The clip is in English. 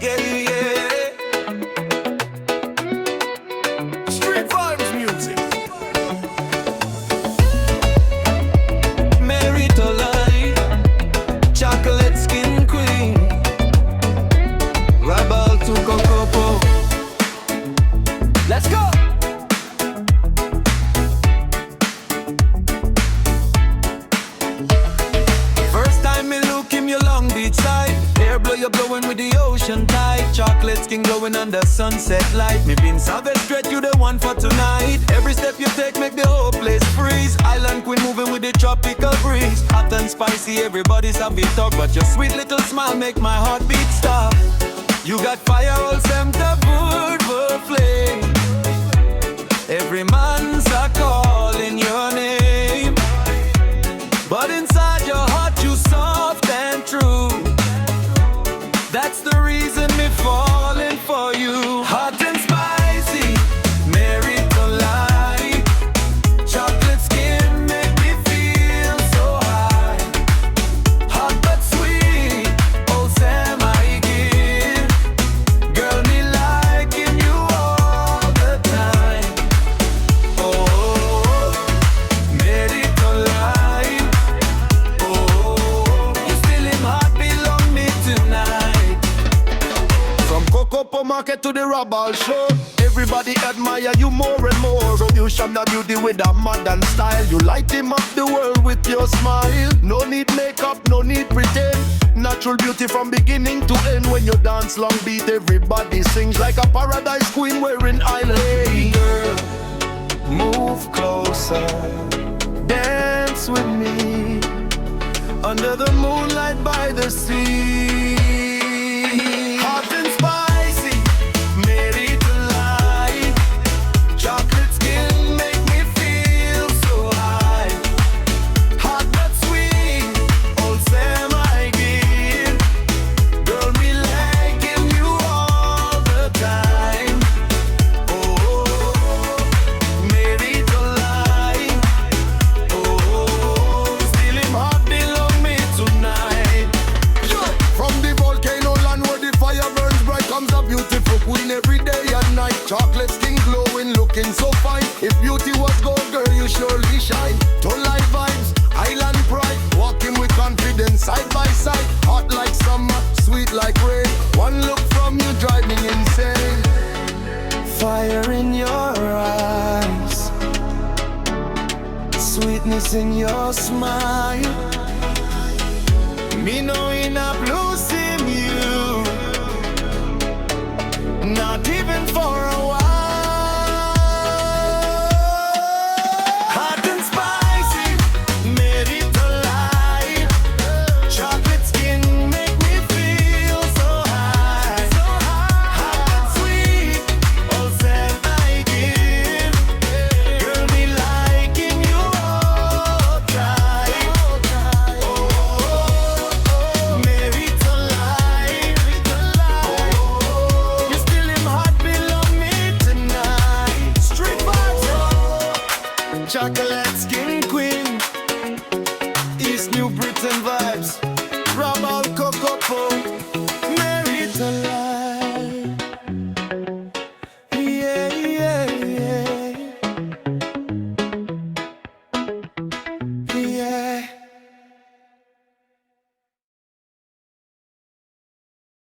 Yeah, yeah. Street Vibez music. Meri Tolai, chocolate skin queen. Rabaul to Kokopo. Let's go. First time me look him, your Long Beach side. Hair blow, you blowing with the ocean tide. Chocolate skin glowing under sunset light. Me been savage straight, you the one for tonight. Every step you take make the whole place freeze. Island queen moving with the tropical breeze. Hot and spicy, everybody's happy talk, but your sweet little smile make my heartbeat stop. You got fire, all center, food for flame. Every man's a calling your name, but inside your heart you soft and true. That's the reason me falling for you. Hot and spicy, Meri Tolai. Chocolate skin make me feel so high. Hot but sweet, oh Sam I give. Girl, me liking you all the time. Oh, Meri Tolai. Oh, you still in heart belong me tonight. From Kokopo market to the Rabaul show, everybody admire you more and more. So you shine the beauty with a modern style. You light him up the world with your smile. No need makeup, no need pretend. Natural beauty from beginning to end. When you dance long beat, everybody sings like a paradise queen wearing island. Hey girl, move closer, dance with me under the moonlight by the sea. Hot and spicy, Meri Tolai. Chocolate skin make me feel so high. Hot but sweet, old Sam I give. Girl, me liking you all the time. Oh, Meri Tolai. Oh, still in heart belong me tonight. From the volcano land where the fire burns bright comes a beautiful queen every day and night. Chocolate skin glowing, looking so fine. If beauty was gold, girl, you surely shine. Tolai vibes, island pride. Walking with confidence side by side. Hot like summer, sweet like rain. One look from you drive me insane. Fire in your eyes, sweetness in your smile. Me know enough losing you, not even for a while. Hot and spicy, Meri Tolai. Chocolate skin make me feel so high. Hot and sweet, oh Sam I give. Girl, me liking you all time. Oh, Meri Tolai. Oh, you still in heart belong me tonight. Street Vibez, chocolate skin queen, East New Britain vibes.